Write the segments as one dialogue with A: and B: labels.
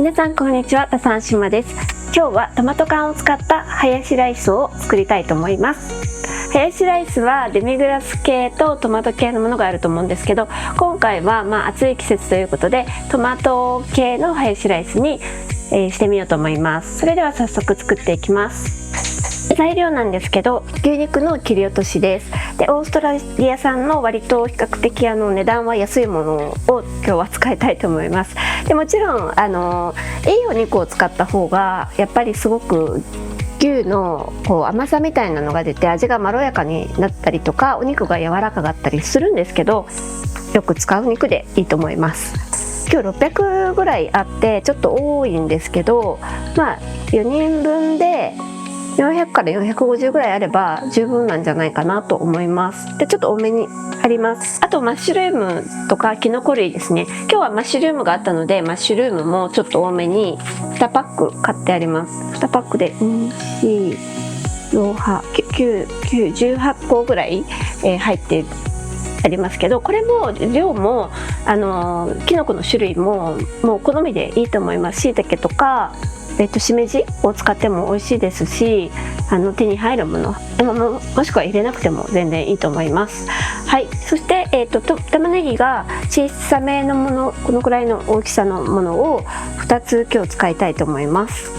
A: 皆さんこんにちは、タサンシマです。今日はトマト缶を使ったハヤシライスを作りたいと思います。ハヤシライスはデミグラス系とトマト系のものがあると思うんですけど、今回は暑い季節ということでトマト系のハヤシライスに、してみようと思います。それでは早速作っていきます。材料なんですけど、牛肉の切り落としです。でオーストラリア産の割と比較的値段は安いものを今日は使いたいと思います。でもちろんいいお肉を使った方がやっぱりすごく牛の甘さみたいなのが出て味がまろやかになったりとか、お肉が柔らかかったりするんですけど、よく使う肉でいいと思います。今日600ぐらいあってちょっと多いんですけど、4人分で400から450ぐらいあれば十分なんじゃないかなと思います。でちょっと多めにあります。あとマッシュルームとかキノコ類ですね。今日はマッシュルームがあったのでマッシュルームもちょっと多めに2パック買ってあります。2パックで18個ぐらい、入ってありますけど、これも量もキノコの種類ももう好みでいいと思います。しいたけとかしめじを使っても美味しいですし、手に入るものもしくは入れなくても全然いいと思います。はい、そして、玉ねぎが小さめのもの、このくらいの大きさのものを2つ今日使いたいと思います。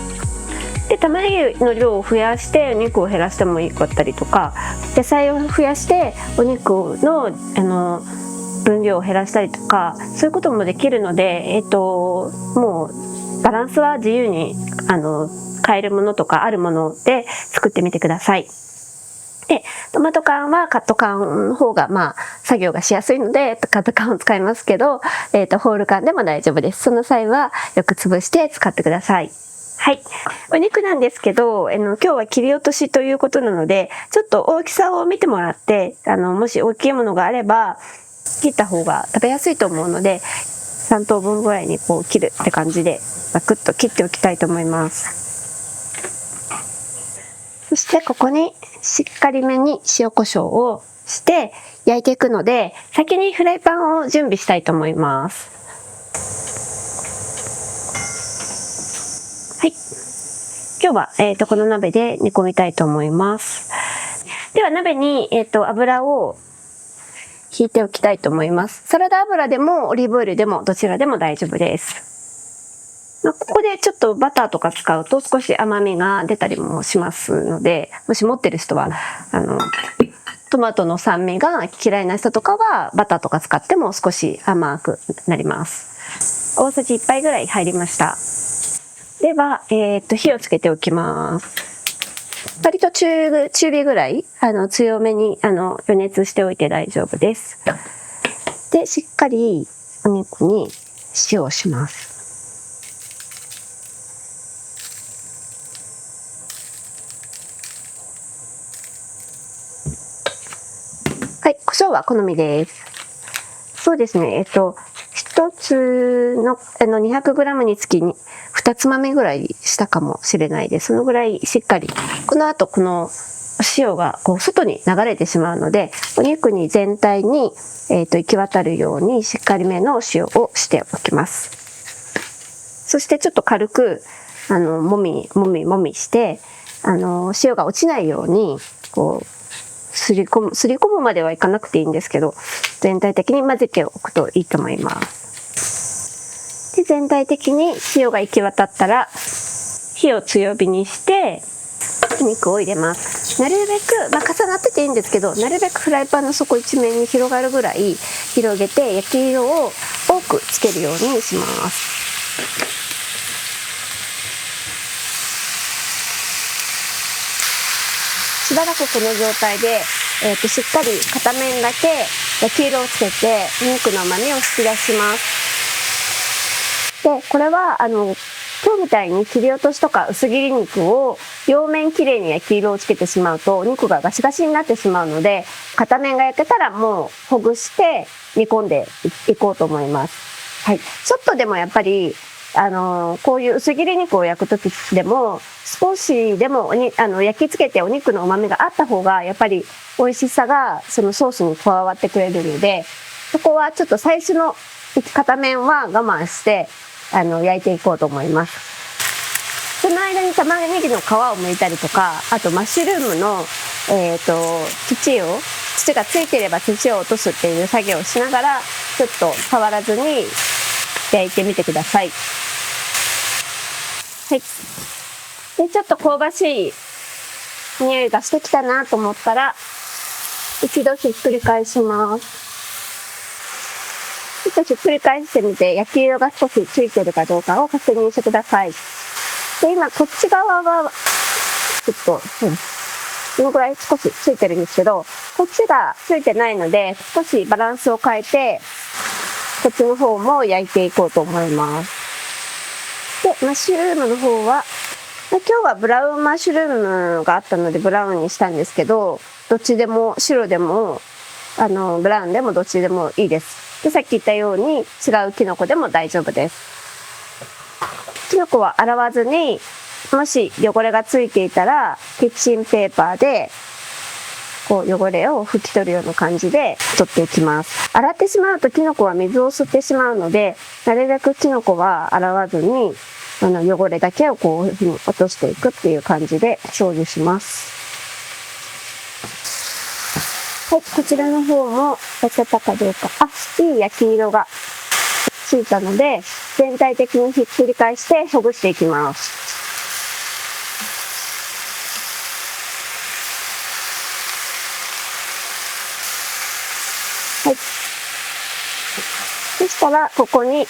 A: で玉ねぎの量を増やしてお肉を減らしてもいいかったりとか、野菜を増やしてお肉の分量を減らしたりとか、そういうこともできるので、もうバランスは自由に買えるものとかあるもので作ってみてください。でトマト缶はカット缶の方が作業がしやすいのでカット缶を使いますけど、ホール缶でも大丈夫です。その際はよく潰して使ってください。はい、お肉なんですけど、今日は切り落としということなので、ちょっと大きさを見てもらって、もし大きいものがあれば切った方が食べやすいと思うので、3等分ぐらいに切るって感じでザクッと切っておきたいと思います。そしてここにしっかりめに塩コショウをして焼いていくので、先にフライパンを準備したいと思います。はい、今日は、この鍋で煮込みたいと思います。では鍋に、油を引いておきたいと思います。サラダ油でもオリーブオイルでもどちらでも大丈夫です。ここでちょっとバターとか使うと少し甘みが出たりもしますので、もし持ってる人はトマトの酸味が嫌いな人とかはバターとか使っても少し甘くなります。大さじ1杯ぐらい入りました。では、火をつけておきます。割と中火ぐらい強めに予熱しておいて大丈夫です。でしっかりお肉に塩をします。はい、胡椒は好みです。そうですね、一つの200g につき2つまみぐらいしたかもしれないです。そのぐらいしっかり、この後この塩が外に流れてしまうので、お肉に全体に、行き渡るようにしっかりめの塩をしておきます。そしてちょっと軽くもみして塩が落ちないようにすり込むまではいかなくていいんですけど、全体的に混ぜておくといいと思います。で全体的に塩が行き渡ったら火を強火にしてお肉を入れます。なるべく、重なってていいんですけど、なるべくフライパンの底一面に広がるぐらい広げて焼き色を多くつけるようにします。しばらくこの状態で、しっかり片面だけ焼き色をつけてお肉の旨味を引き出します。でこれは今日みたいに切り落としとか薄切り肉を両面きれいに焼き色をつけてしまうとお肉がガシガシになってしまうので、片面が焼けたらもうほぐして煮込んでいこうと思います。はい、ちょっとでもやっぱりこういう薄切り肉を焼く時でも少しでも焼き付けてお肉の旨味があった方がやっぱり美味しさがそのソースに加わってくれるので、そこはちょっと最初の片面は我慢して焼いていこうと思います。その間に玉ねぎの皮を剥いたりとか、あとマッシュルームの、土がついていれば土を落とすっていう作業をしながら、ちょっと触らずに焼いてみてください。はい。で、ちょっと香ばしい匂いがしてきたなと思ったら、一度ひっくり返します。ちょっとひっくり返してみて、焼き色が少しついてるかどうかを確認してください。で、今、こっち側が、ちょっと、このぐらい少しついてるんですけど、こっちがついてないので、少しバランスを変えて、こっちの方も焼いていこうと思います。で、マッシュルームの方は、今日はブラウンマッシュルームがあったのでブラウンにしたんですけど、どっちでも、白でも、ブラウンでもどっちでもいいです。で、さっき言ったように違うキノコでも大丈夫です。キノコは洗わずに、もし汚れがついていたら、キッチンペーパーで、こう汚れを拭き取るような感じで取っていきます。洗ってしまうとキノコは水を吸ってしまうので、なるべくキノコは洗わずに、汚れだけをこういうふうに落としていくっていう感じで掃除します。はい、こちらの方も焼けたかどうか。いい焼き色がついたので、全体的にひっくり返してほぐしていきます。はい。そしたら、ここに、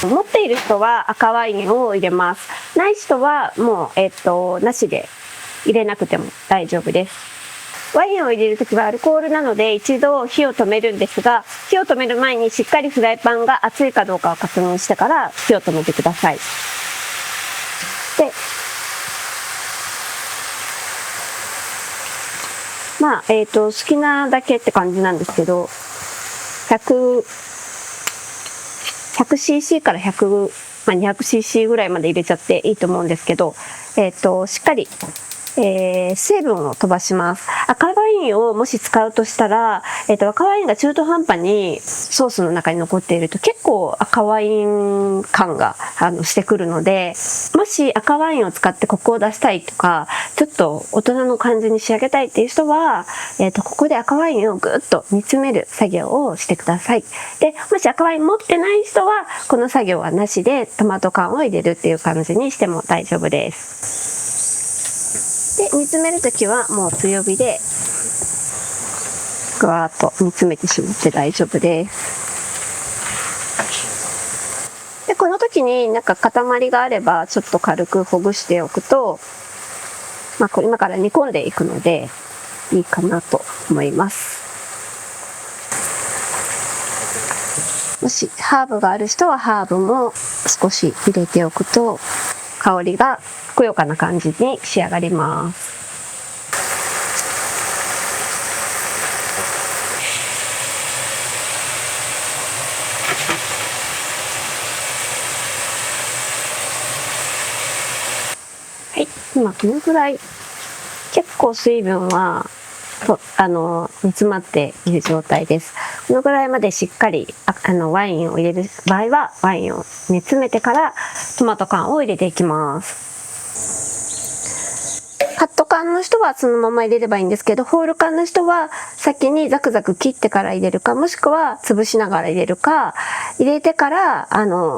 A: 持っている人は赤ワインを入れます。ない人はもう、なしで入れなくても大丈夫です。ワインを入れるときはアルコールなので一度火を止めるんですが、火を止める前にしっかりフライパンが熱いかどうかを確認してから火を止めてください。で、好きなだけって感じなんですけど、100cc から200cc ぐらいまで入れちゃっていいと思うんですけど、しっかり水分を飛ばします。赤ワインをもし使うとしたら、赤ワインが中途半端にソースの中に残っていると結構赤ワイン感がしてくるので、もし赤ワインを使ってコクを出したいとか、ちょっと大人の感じに仕上げたいっていう人は、ここで赤ワインをぐっと煮詰める作業をしてください。で、もし赤ワイン持ってない人は、この作業はなしでトマト缶を入れるっていう感じにしても大丈夫です。で、煮詰めるときはもう強火でぐわーっと煮詰めてしまって大丈夫です。で、この時になんか塊があればちょっと軽くほぐしておくと、これ今から煮込んでいくのでいいかなと思います。もしハーブがある人はハーブも少し入れておくと香りがふくよかな感じに仕上がります。はい、今このぐらい結構水分は煮詰まっている状態です。このぐらいまでしっかりワインを入れる場合はワインを煮詰めてからトマト缶を入れていきます。カット缶の人はそのまま入れればいいんですけど、ホール缶の人は先にザクザク切ってから入れるか、もしくは潰しながら入れるか、入れてから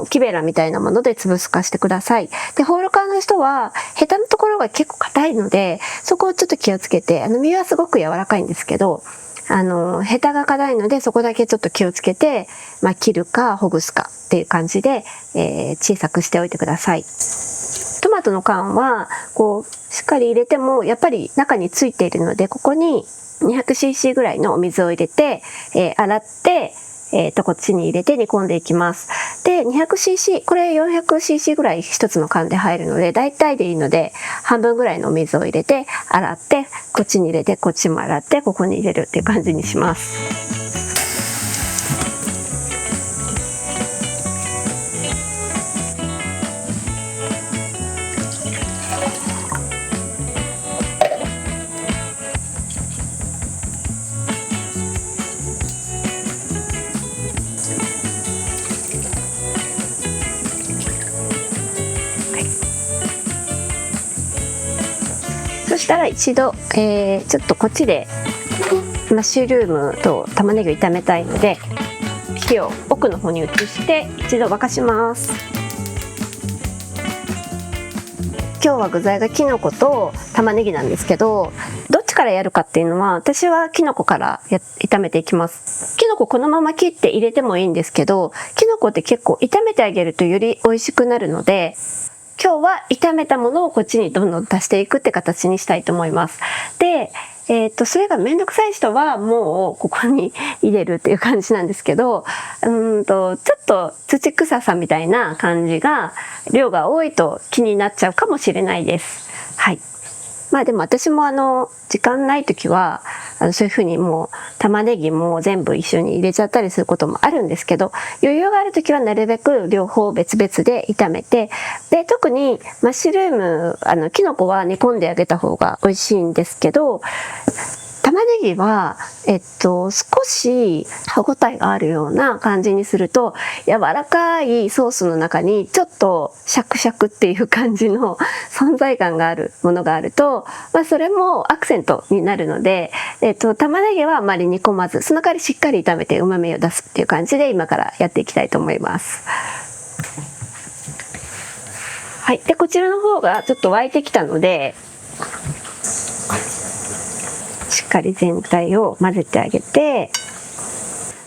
A: 木べらみたいなもので潰すかしてください。で、ホール缶の人はヘタのところが結構硬いので、そこをちょっと気をつけて、身はすごく柔らかいんですけど、ヘタが硬いのでそこだけちょっと気をつけて、切るかほぐすかっていう感じで、小さくしておいてください。トマトの缶はしっかり入れてもやっぱり中についているので、ここに 200cc ぐらいのお水を入れて、洗って、こっちに入れて煮込んでいきます。で、200cc、これ 400cc ぐらい一つの缶で入るので、大体でいいので、半分ぐらいのお水を入れて、洗って、こっちに入れて、こっちも洗って、ここに入れるっていう感じにします。したら一度、ちょっとこっちでマッシュルームと玉ねぎを炒めたいので、火を奥の方に移して一度沸かします。今日は具材がきのこと玉ねぎなんですけど、どっちからやるかっていうのは、私はきのこから炒めていきます。きのここのまま切って入れてもいいんですけど、きのこって結構炒めてあげるとより美味しくなるので、今日は炒めたものをこっちにどんどん足していくって形にしたいと思います。で、それがめんどくさい人はもうここに入れるっていう感じなんですけど、ちょっと土臭さみたいな感じが量が多いと気になっちゃうかもしれないです。はい。まあでも私も時間ない時はそういう風にもう玉ねぎも全部一緒に入れちゃったりすることもあるんですけど、余裕がある時はなるべく両方別々で炒めて、で特にマッシュルームきのこは煮込んであげた方が美味しいんですけど、玉ねぎは、少し歯ごたえがあるような感じにすると、柔らかいソースの中にちょっとシャクシャクっていう感じの存在感があるものがあると、それもアクセントになるので、玉ねぎはあまり煮込まず、その代わりしっかり炒めて旨味を出すっていう感じで今からやっていきたいと思います。はい。で、こちらの方がちょっと沸いてきたので、しっかり全体を混ぜてあげて、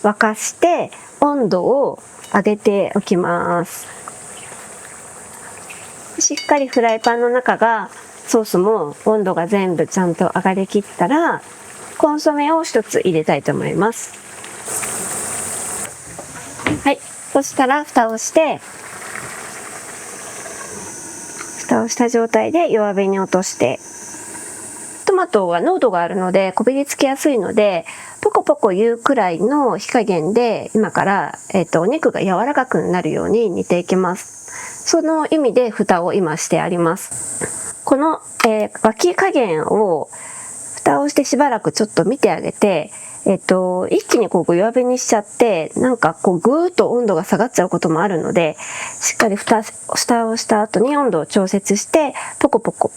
A: 沸かして温度を上げておきます。しっかりフライパンの中がソースも温度が全部ちゃんと上がりきったら、コンソメを一つ入れたいと思います。はい。そしたら蓋をした状態で弱火に落として、トマトは濃度があるのでこびりつきやすいので、ポコポコいうくらいの火加減で今から、お肉が柔らかくなるように煮ていきます。その意味で蓋を今してあります。この、沸き加減を蓋をしてしばらくちょっと見てあげて、一気に弱火にしちゃって、なんかぐーっと温度が下がっちゃうこともあるので、しっかり蓋をした後に温度を調節して、ポコポコ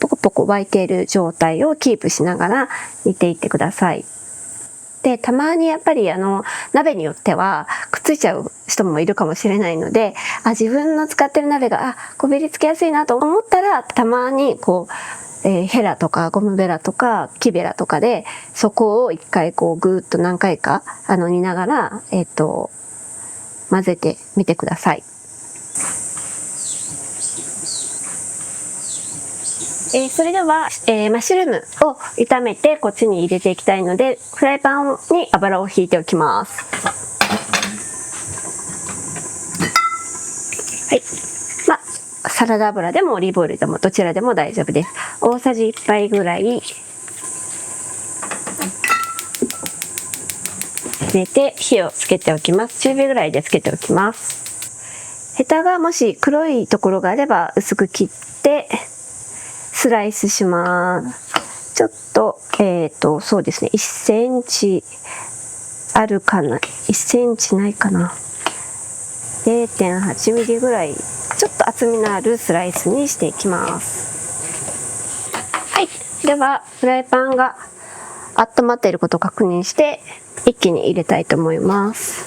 A: 沸いている状態をキープしながら煮ていってください。で、たまにやっぱり鍋によってはくっついちゃう人もいるかもしれないので、自分の使ってる鍋がこびりつきやすいなと思ったら、たまにヘラとかゴムベラとか木ベラとかでそこを一回ぐーっと何回か煮ながら混ぜてみてください。それでは、マッシュルームを炒めてこっちに入れていきたいので、フライパンに油を引いておきます。はい。サラダ油でもオリーブオイルでもどちらでも大丈夫です。大さじ1杯ぐらい入れて火をつけておきます。中火ぐらいでつけておきます。ヘタがもし黒いところがあれば薄く切ってスライスします。ちょっと、そうですね、1センチあるかな、1センチないかな。0.8 ミリぐらい、ちょっと厚みのあるスライスにしていきます。はい。では、フライパンが温まっていることを確認して、一気に入れたいと思います。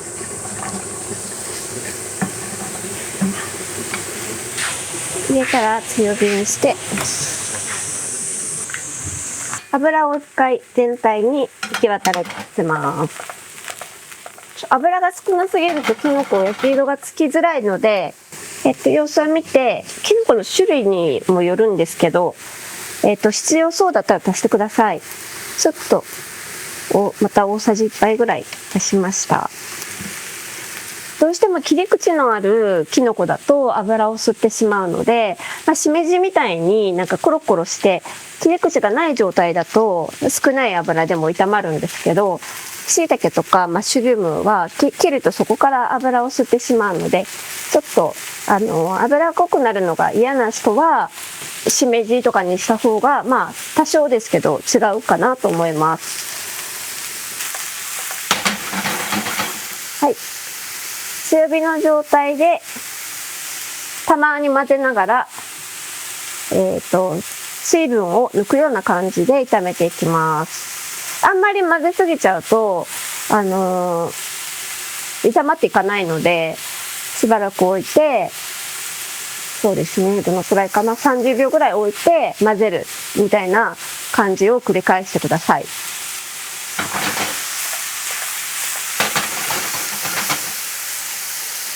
A: 入れたら強火にして、油を一回全体に行き渡らせます。油が少なすぎるときのこ焼き色がつきづらいので、様子を見て、きのこの種類にもよるんですけど、必要そうだったら足してください。ちょっとまた大さじ1杯ぐらい足しました。どうしても切り口のあるきのこだと油を吸ってしまうので、しめじみたいになんかコロコロして切り口がない状態だと少ない油でも炒まるんですけど、椎茸とかマッシュルームは切るとそこから油を吸ってしまうので、ちょっと油濃くなるのが嫌な人はしめじとかにした方が多少ですけど違うかなと思います。はい。強火の状態でたまに混ぜながらし水分を抜くような感じで炒めていきます。あんまり混ぜすぎちゃうと炒まっていかないので、しばらく置いて、そうですね、どのくらいかな、30秒ぐらい置いて混ぜるみたいな感じを繰り返してください。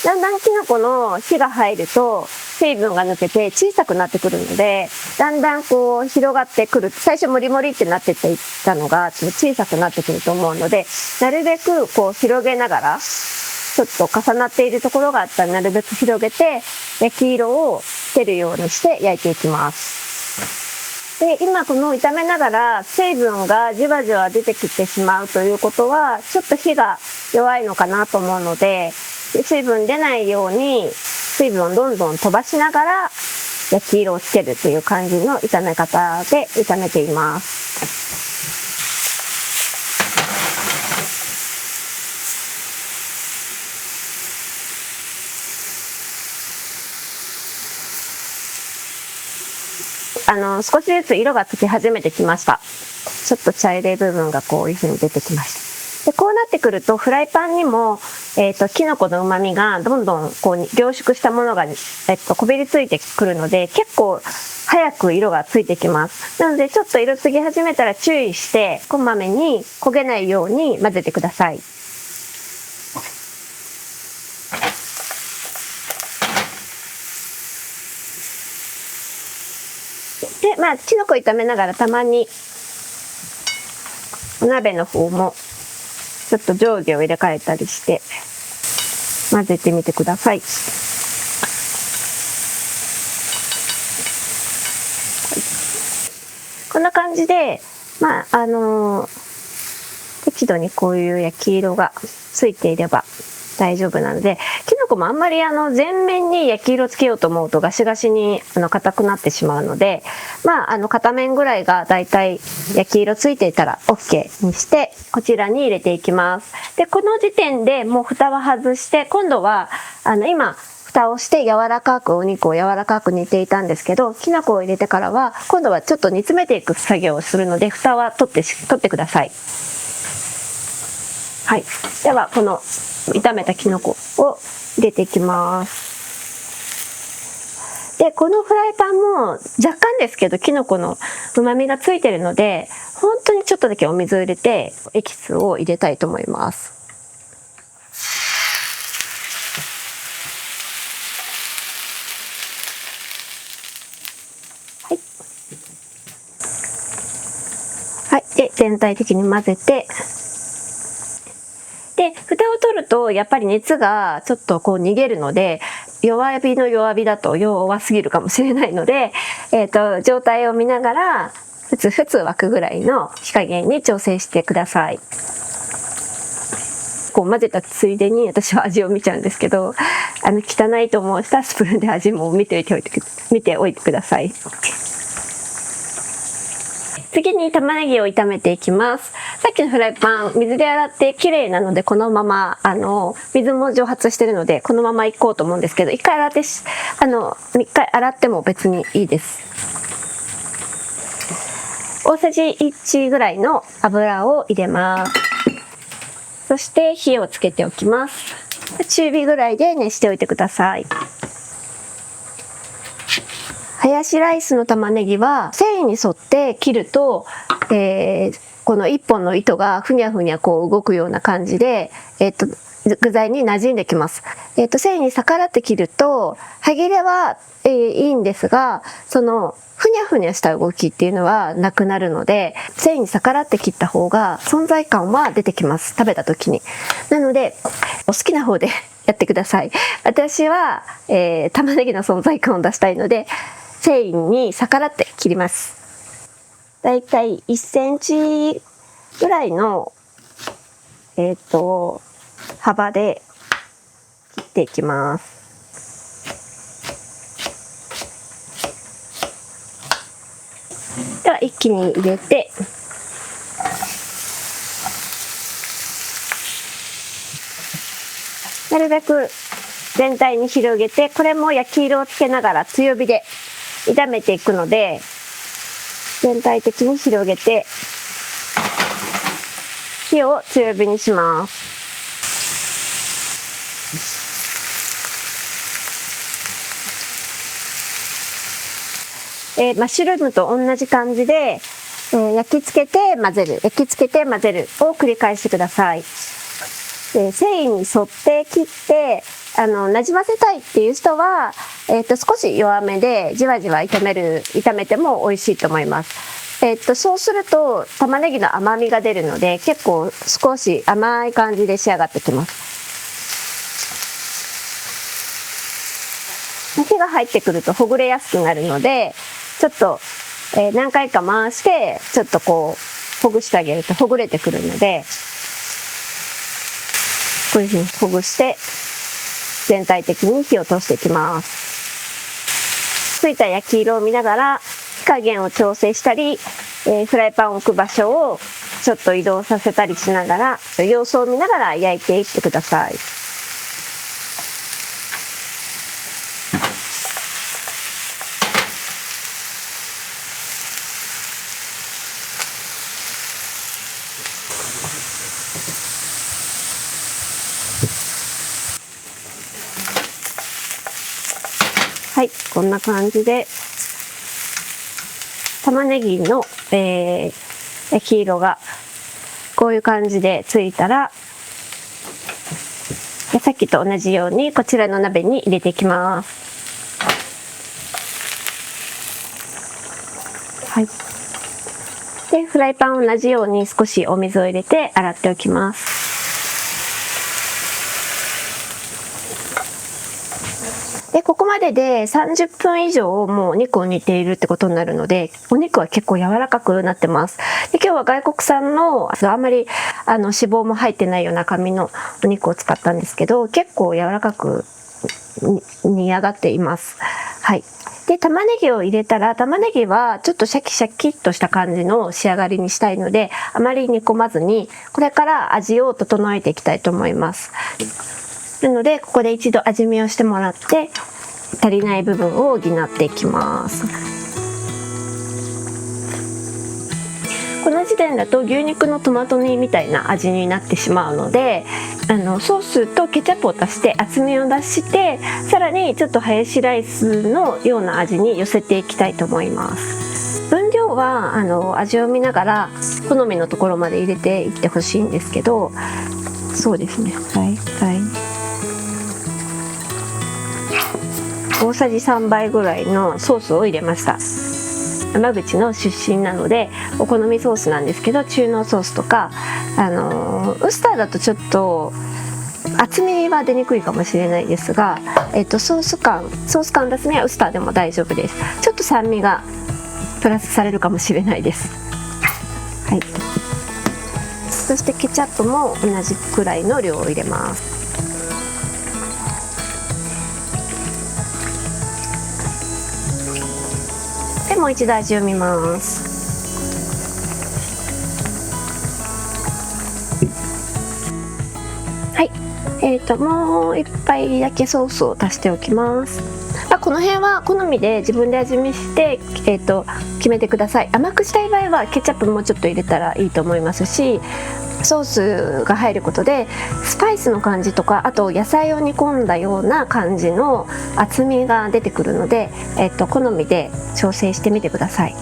A: だんだんきのこの火が入ると水分が抜けて小さくなってくるので、だんだんこう広がってくる。最初モリモリってなっていったのがちょっと小さくなってくると思うので、なるべくこう広げながら、ちょっと重なっているところがあったらなるべく広げて焼き色をつけるようにして焼いていきます。で、今この炒めながら水分がじわじわ出てきてしまうということは、ちょっと火が弱いのかなと思うので、水分出ないように水分をどんどん飛ばしながら焼き色をつけるという感じの炒め方で炒めています。少しずつ色がつき始めてきました。ちょっと茶色い部分がこういう風に出てきました。で、こうなってくるとフライパンにも、きのこの旨味がどんどんこう凝縮したものが、こびりついてくるので、結構早く色がついてきます。なのでちょっと色つき始めたら注意して、こまめに焦げないように混ぜてください。で、きのこ炒めながらたまにお鍋の方もちょっと上下を入れ替えたりして混ぜてみてください。こんな感じで、適度にこういう焼き色がついていれば大丈夫なので、きのこもあんまり全面に焼き色つけようと思うとガシガシに硬くなってしまうので、片面ぐらいがだいたい焼き色ついていたら OK にしてこちらに入れていきます。で、この時点でもう蓋は外して、今度は今蓋をして柔らかくお肉を柔らかく煮ていたんですけど、きな粉を入れてからは今度はちょっと煮詰めていく作業をするので、蓋は取ってください。はい、ではこの炒めたきのこを入れていきます。で、このフライパンも若干ですけどきのこの旨味がついてるので、本当にちょっとだけお水を入れてエキスを入れたいと思います。はい、はい、で全体的に混ぜて、で蓋を取るとやっぱり熱がちょっとこう逃げるので、弱火の弱火だと弱すぎるかもしれないので、状態を見ながらふつふつ沸くぐらいの火加減に調整してください。こう混ぜたついでに私は味を見ちゃうんですけど、汚いと思う人はスプーンで味も見ておいてください。次に玉ねぎを炒めていきます。さっきのフライパン水で洗って綺麗なので、このまま水も蒸発してるのでこのままいこうと思うんですけど、一回洗っても別にいいです。大さじ1ぐらいの油を入れます。そして火をつけておきます。中火ぐらいで熱しておいてください。ハヤシライスの玉ねぎは繊維に沿って切ると、この一本の糸がふにゃふにゃこう動くような感じで、具材に馴染んできます。繊維に逆らって切ると歯切れは、いいんですが、そのふにゃふにゃした動きっていうのはなくなるので、繊維に逆らって切った方が存在感は出てきます、食べた時に。なのでお好きな方でやってください。私は、玉ねぎの存在感を出したいので繊維に逆らって切ります。だいたい1センチぐらいの幅で切っていきます。では一気に入れて、なるべく全体に広げて、これも焼き色をつけながら強火で炒めていくので、全体的に広げて火を強火にします。マッシュルームと同じ感じで、焼き付けて混ぜる、焼き付けて混ぜるを繰り返してください。繊維に沿って切ってなじませたいっていう人は、少し弱めでじわじわ炒めても美味しいと思います。そうすると玉ねぎの甘みが出るので結構少し甘い感じで仕上がってきます。火が入ってくるとほぐれやすくなるのでちょっと、何回か回してちょっとこうほぐしてあげるとほぐれてくるので、こういうふうにほぐして全体的に火を通していきます。ついた焼き色を見ながら火加減を調整したり、フライパンを置く場所をちょっと移動させたりしながら様子を見ながら焼いていってください。はい、こんな感じで玉ねぎの、焼き色がこういう感じでついたら、さっきと同じようにこちらの鍋に入れていきます。はい。で、フライパン同じように少しお水を入れて洗っておきます。で、ここまでで30分以上もうお肉を煮ているってことになるので、お肉は結構柔らかくなってます。で、今日は外国産のあんまり脂肪も入ってないような赤身のお肉を使ったんですけど、結構柔らかく煮上がっています。はい。で、玉ねぎを入れたら、玉ねぎはちょっとシャキシャキっとした感じの仕上がりにしたいので、あまり煮込まずに、これから味を整えていきたいと思います。なのでここで一度味見をしてもらって足りない部分を補っていきます。この時点だと牛肉のトマト煮みたいな味になってしまうので、ソースとケチャップを足して厚みを出して、さらにちょっとハヤシライスのような味に寄せていきたいと思います。分量は味を見ながら好みのところまで入れていってほしいんですけど、そうですね、大体大さじ3杯ぐらいのソースを入れました。山口の出身なのでお好みソースなんですけど、中濃ソースとかウスターだとちょっと厚みは出にくいかもしれないですが、ソース感出すにはウスターでも大丈夫です。ちょっと酸味がプラスされるかもしれないです。はい。そしてケチャップも同じくらいの量を入れます。でもう一度味を見ます。はい、もう一杯だけソースを足しておきます。この辺は好みで自分で味見して、決めてください。甘くしたい場合はケチャップもちょっと入れたらいいと思いますし、ソースが入ることでスパイスの感じとか、あと野菜を煮込んだような感じの厚みが出てくるので、好みで調整してみてください。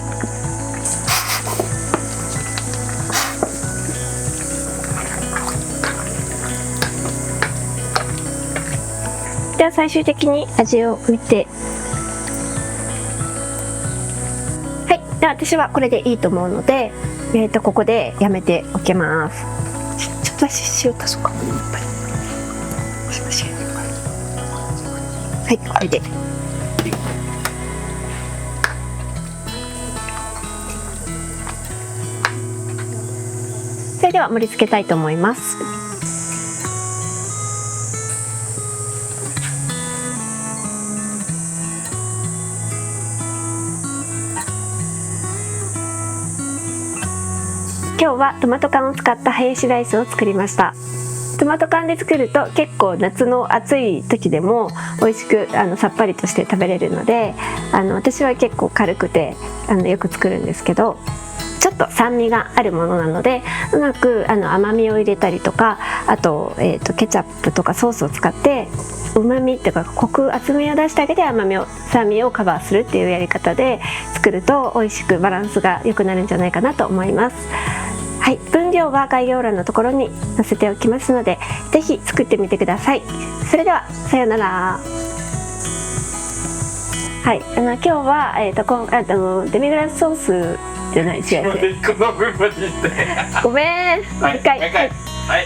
A: では最終的に味を見て、はい、では私はこれでいいと思うので、ここでやめておきます。ちょっと塩足そうか。はい、これで。それでは盛り付けたいと思います。今日はトマト缶を使ったハヤシライスを作りました。トマト缶で作ると結構夏の暑い時でも美味しくさっぱりとして食べれるので、私は結構軽くてよく作るんですけど、ちょっと酸味があるものなので、うまく甘みを入れたりとか、あと、ケチャップとかソースを使ってうまみっていうかコク厚みを出してあげて酸味をカバーするっていうやり方で作ると美味しくバランスが良くなるんじゃないかなと思います。はい、分量は概要欄のところに載せておきますので、ぜひ作ってみてください。それではさようなら。はい、今日はデミグラスソースじゃない、違う。ごめん、もう一回。
B: はい。